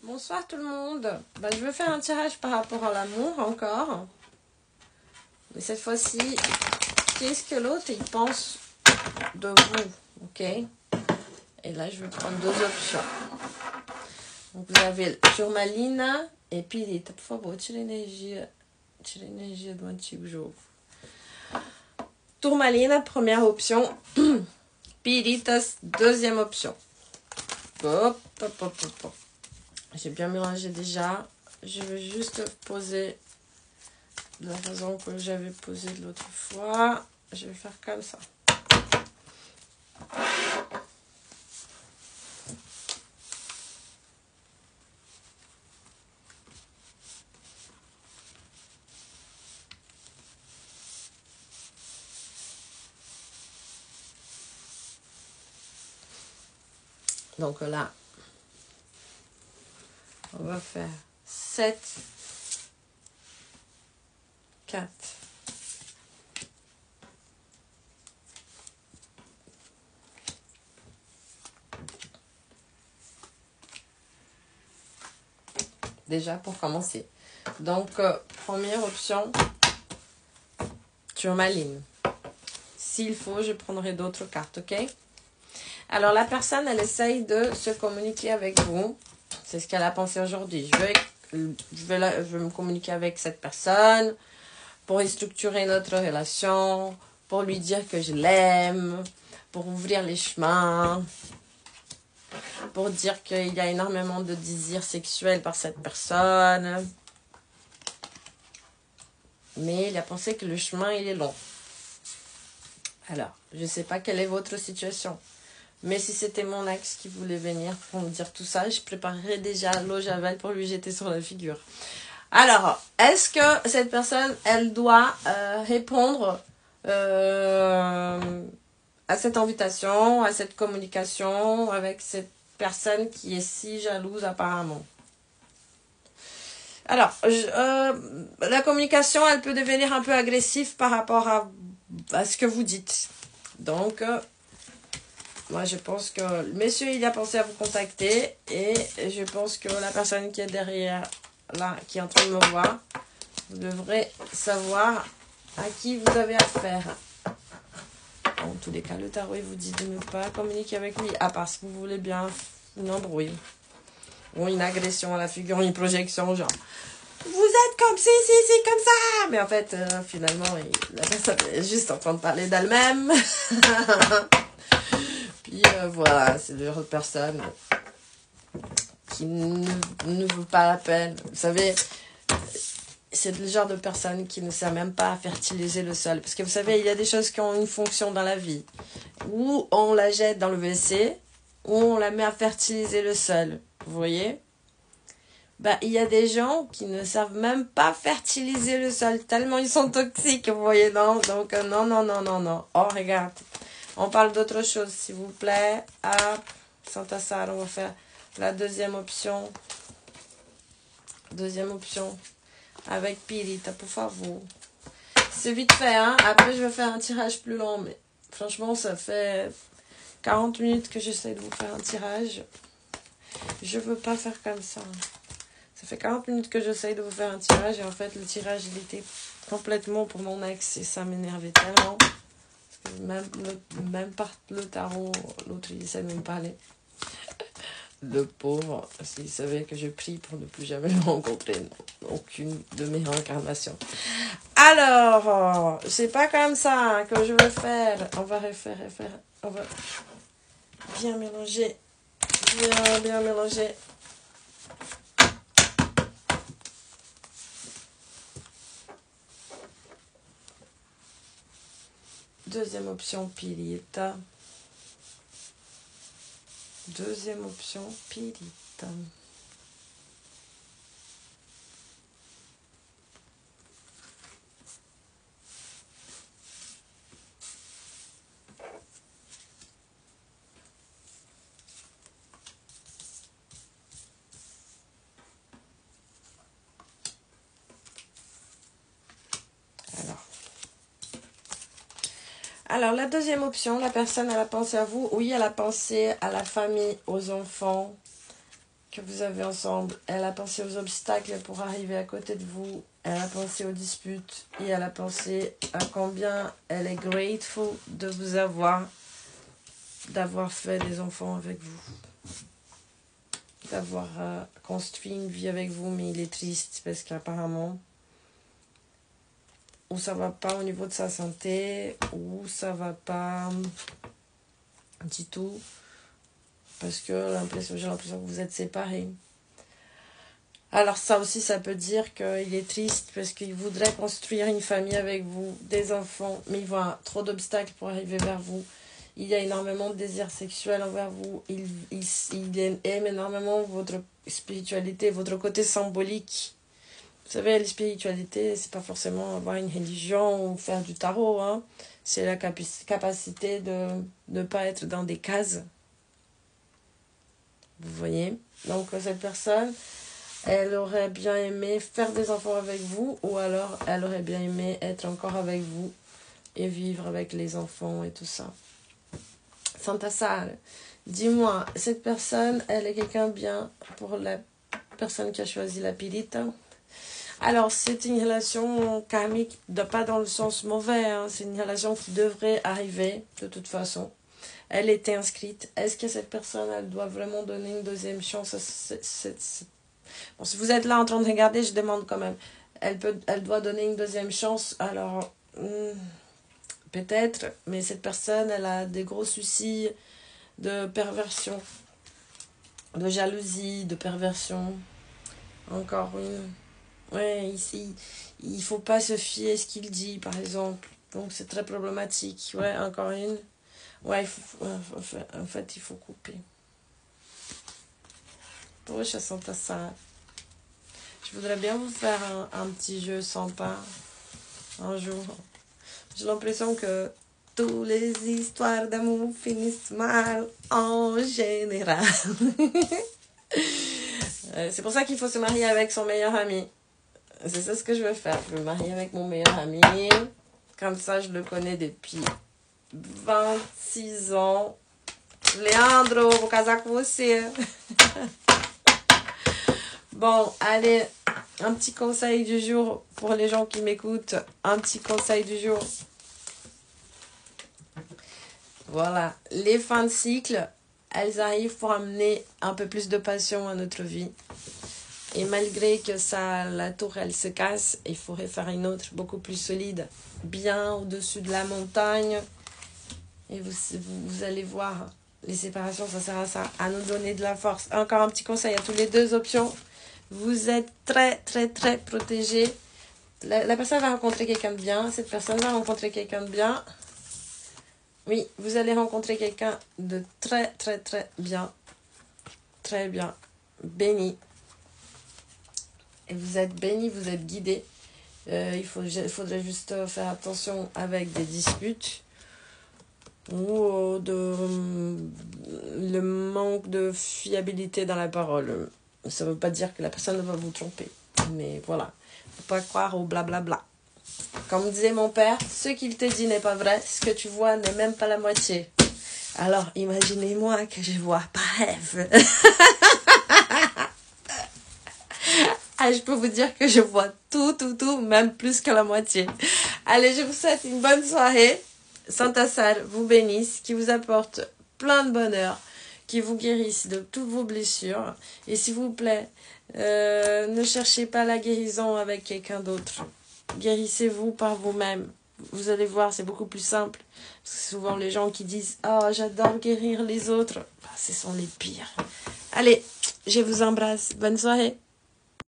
Bonsoir tout le monde. Je vais faire un tirage par rapport à l'amour encore. Mais cette fois-ci, qu'est-ce que l'autre il pense de vous? Ok. Et là, je vais prendre deux options. Donc, vous avez turmalina e pirita. Por favor, tira a energia do antigo jogo. Turmalina, première option. Piritas, deuxième option. Hop, hop, hop, hop, hop. J'ai bien mélangé déjà. Je vais juste poser de la façon que j'avais posé l'autre fois. Je vais faire comme ça. Donc là, on va faire 7, 4, 'déjà pour commencer. Donc, première option, turmaline. S'il faut, je prendrai d'autres cartes, ok? Alors, la personne, elle essaye de se communiquer avec vous. C'est ce qu'elle a pensé aujourd'hui. Je vais me communiquer avec cette personne pour restructurer notre relation, pour lui dire que je l'aime, pour ouvrir les chemins, pour dire qu'il y a énormément de désirs sexuels par cette personne. Mais il a pensé que le chemin, il est long. Alors, je ne sais pas quelle est votre situation. Mais si c'était mon ex qui voulait venir pour me dire tout ça, je préparerais déjà l'eau javel pour lui jeter sur la figure. Alors, est-ce que cette personne, elle doit répondre à cette invitation, à cette communication avec cette personne qui est si jalouse apparemment? Alors, la communication, elle peut devenir un peu agressive par rapport à ce que vous dites. Donc, moi, je pense que le monsieur, il a pensé à vous contacter. Et je pense que la personne qui est derrière, là, qui est en train de me voir, vous devrez savoir à qui vous avez affaire. En tous les cas, le tarot, il vous dit de ne pas communiquer avec lui, à part si vous voulez bien une embrouille. Ou une agression à la figure, une projection, genre... Vous êtes comme ci, comme ça. Mais en fait, finalement, la personne est juste en train de parler d'elle-même. Puis voilà, c'est le genre de personne qui ne vaut pas la peine. Vous savez, c'est le genre de personne qui ne sert même pas à fertiliser le sol. Parce que vous savez, il y a des choses qui ont une fonction dans la vie. Ou on la jette dans le WC, ou on la met à fertiliser le sol. Vous voyez? Il y a des gens qui ne savent même pas fertiliser le sol, tellement ils sont toxiques, vous voyez, non? Donc, non, non, non, non, non. Oh, regarde. On parle d'autre chose, s'il vous plaît. Ah, Santa Sara, on va faire la deuxième option. Deuxième option. Avec Pirita, por favor. C'est vite fait, hein? Après, je vais faire un tirage plus long, mais franchement, ça fait 40 minutes que j'essaie de vous faire un tirage. Je veux pas faire comme ça. Ça fait 40 minutes que j'essaye de vous faire un tirage et en fait le tirage il était complètement pour mon ex et ça m'énervait tellement. Parce que même par le tarot, l'autre il essaie de me parler. Le pauvre, s'il savait que je prie pour ne plus jamais le rencontrer, non, aucune de mes réincarnations. Alors, c'est pas comme ça que je vais faire. On va refaire. On va bien mélanger. Bien mélanger. Deuxième option, Pirita. Deuxième option, Pirita. Alors, la deuxième option, la personne, elle a pensé à vous. Oui, elle a pensé à la famille, aux enfants. que vous avez ensemble. Elle a pensé aux obstacles pour arriver à côté de vous. Elle a pensé aux disputes. Et elle a pensé à combien elle est grateful de vous avoir, d'avoir fait des enfants avec vous. D'avoir construit une vie avec vous. Mais il est triste parce qu'apparemment, ou ça va pas au niveau de sa santé, ou ça va pas du tout. Parce que j'ai l'impression que vous êtes séparés. Alors ça aussi, ça peut dire qu'il est triste parce qu'il voudrait construire une famille avec vous, des enfants, mais il voit trop d'obstacles pour arriver vers vous. Il y a énormément de désir sexuel envers vous. Il aime énormément votre spiritualité, votre côté symbolique. Vous savez, la spiritualité, c'est pas forcément avoir une religion ou faire du tarot. Hein. C'est la capacité de ne pas être dans des cases. Vous voyez? Donc cette personne, elle aurait bien aimé faire des enfants avec vous, ou alors elle aurait bien aimé être encore avec vous et vivre avec les enfants et tout ça. Santa Sal, dis-moi, cette personne, elle est quelqu'un bien pour la personne qui a choisi la pirita? Alors, c'est une relation karmique, pas dans le sens mauvais, hein, c'est une relation qui devrait arriver de toute façon. Elle était inscrite. Est-ce que cette personne, elle doit vraiment donner une deuxième chance? Bon, si vous êtes là en train de regarder, je demande quand même. Elle doit donner une deuxième chance. Alors, peut-être, mais cette personne, elle a des gros soucis de perversion, de jalousie, de perversion. Encore une. Ouais, ici, il faut pas se fier à ce qu'il dit, par exemple. Donc, c'est très problématique. Ouais, encore une. Ouais, en fait, il faut couper. Poxa, Santa Sara. Je voudrais bien vous faire un petit jeu sympa un jour. J'ai l'impression que toutes les histoires d'amour finissent mal en général. C'est pour ça qu'il faut se marier avec son meilleur ami. C'est ça ce que je veux faire. Je veux me marier avec mon meilleur ami. Comme ça, je le connais depuis 26 ans. Leandro, vou casar com você. Bon, allez, un petit conseil du jour pour les gens qui m'écoutent. Un petit conseil du jour. Voilà, les fins de cycle, elles arrivent pour amener un peu plus de passion à notre vie. Et malgré que ça, la tour, elle se casse, il faudrait faire une autre beaucoup plus solide, bien au-dessus de la montagne. Et vous allez voir, les séparations, ça sert à ça, à nous donner de la force. Encore un petit conseil à tous les deux options. Vous êtes très, très, très protégés. La personne va rencontrer quelqu'un de bien. Cette personne va rencontrer quelqu'un de bien. Oui, vous allez rencontrer quelqu'un de très, très, très bien. Très bien. Béni. Et vous êtes béni, vous êtes guidé. Il faudrait juste faire attention avec des disputes ou le manque de fiabilité dans la parole. Ça ne veut pas dire que la personne va vous tromper. Mais voilà, faut pas croire au blablabla. Comme disait mon père, ce qu'il te dit n'est pas vrai, ce que tu vois n'est même pas la moitié. Alors, imaginez-moi que je vois pas rêve. Ah, je peux vous dire que je vois tout, même plus que la moitié. Allez, je vous souhaite une bonne soirée. Santa Sal vous bénisse, qui vous apporte plein de bonheur, qui vous guérisse de toutes vos blessures. Et s'il vous plaît, ne cherchez pas la guérison avec quelqu'un d'autre. Guérissez-vous par vous-même. Vous allez voir, c'est beaucoup plus simple. C'est souvent les gens qui disent « Oh, j'adore guérir les autres. » Ce sont les pires. Allez, je vous embrasse. Bonne soirée.